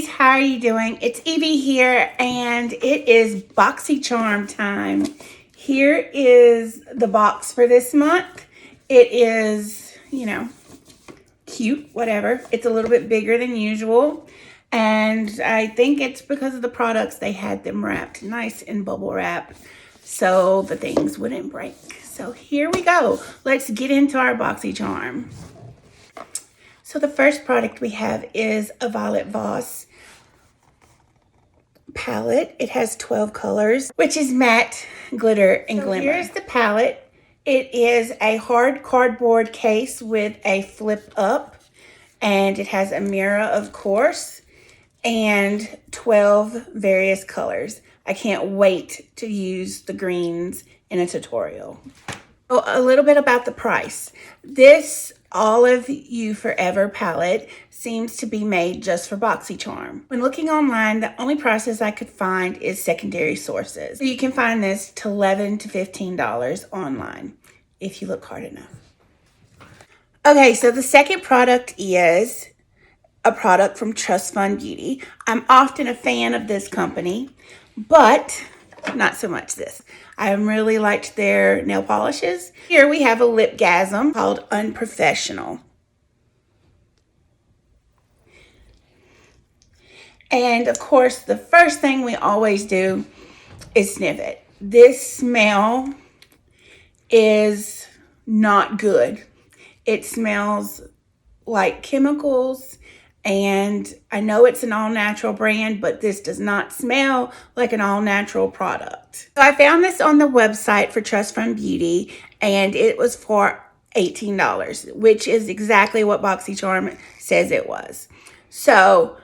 beauties, how are you doing? It's Evie here, and it is BoxyCharm time. Here is the box for this month. It is, cute, whatever. It's a little bit bigger than usual, and I think it's because of the products. They had them wrapped nice in bubble wrap so the things wouldn't break. So here we go. Let's get into our BoxyCharm. So the first product we have is a Violet Voss palette. It has 12 colors, which is matte, glitter, and glimmer. Here's the palette. It is a hard cardboard case with a flip up, and it has a mirror, of course, and 12 various colors. I can't wait to use the greens in a tutorial. Oh, a little bit about the price. This Olive You Forever palette seems to be made just for BoxyCharm. When looking online, the only prices I could find is secondary sources. So you can find this to $11 to $15 online if you look hard enough. Okay, so the second product is a product from Trust Fund Beauty. I'm often a fan of this company, but not so much this. I really liked their nail polishes. Here we have a lipgasm called Unprofessional. And of course, the first thing we always do is sniff it. This smell is not good. It smells like chemicals. And I know it's an all-natural brand, but this does not smell like an all-natural product. So I found this on the website for Trust Fund Beauty, and it was for $18, which is exactly what BoxyCharm says it was. So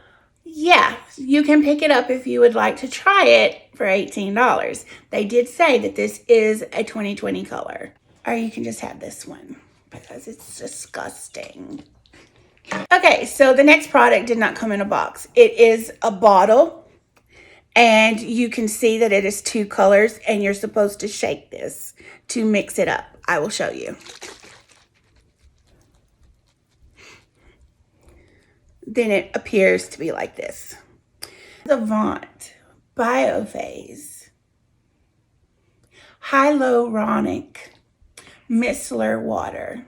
yeah, you can pick it up if you would like to try it for $18. They did say that this is a 2020 color, or you can just have this one because it's disgusting. Okay, so the next product did not come in a box. It is a bottle, and you can see that it is 2 colors, and you're supposed to shake this to mix it up. I will show you. Then it appears to be like this. The Avant Biophase Hyaluronic Micellar Water.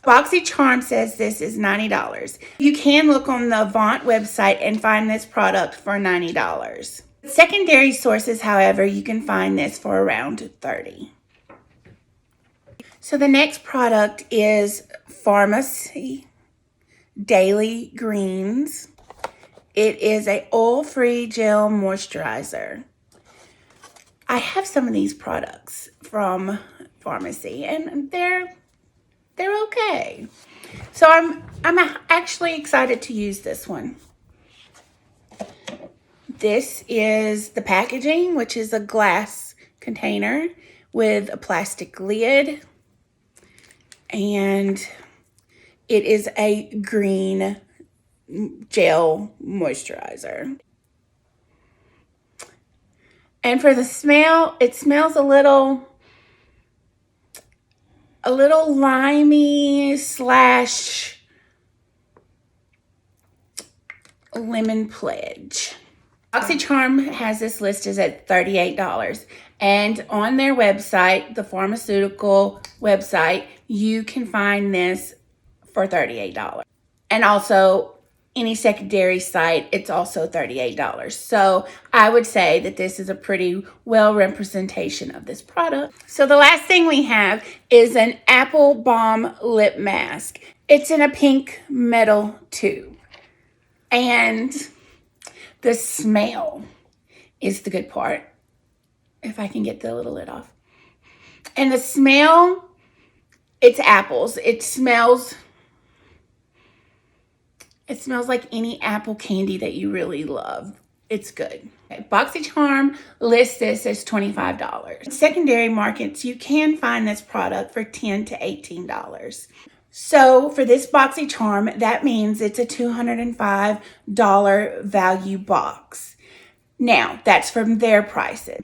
BoxyCharm says this is $90. You can look on the Avant website and find this product for $90. Secondary sources, however, you can find this for around $30. So the next product is Pharmacy Daily Greens. It is a oil-free gel moisturizer. I have some of these products from Pharmacy, and they're okay. So I'm actually excited to use this one. This is the packaging, which is a glass container with a plastic lid. And it is a green gel moisturizer. And for the smell, it smells a little limey / lemon pledge. BoxyCharm has this listed at $38. And on their website, the pharmaceutical website, you can find this for $38. And also, any secondary site, it's also $38. So I would say that this is a pretty well representation of this product. So the last thing we have is an Apple Balm Lip Mask. It's in a pink metal tube. And the smell is the good part. If I can get the little lid off. And the smell, it's apples. It smells like any apple candy that you really love. It's good. Okay, BoxyCharm lists this as $25. In secondary markets, you can find this product for $10 to $18. So for this BoxyCharm, that means it's a $205 value box. Now, that's from their prices.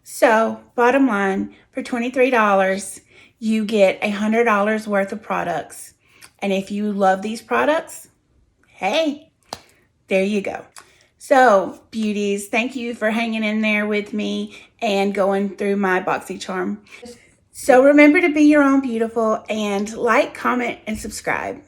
So, bottom line, for $23, you get $100 worth of products. And if you love these products, Hey, there you go. So, beauties, thank you for hanging in there with me and going through my BoxyCharm. So remember to be your own beautiful and like, comment, and subscribe.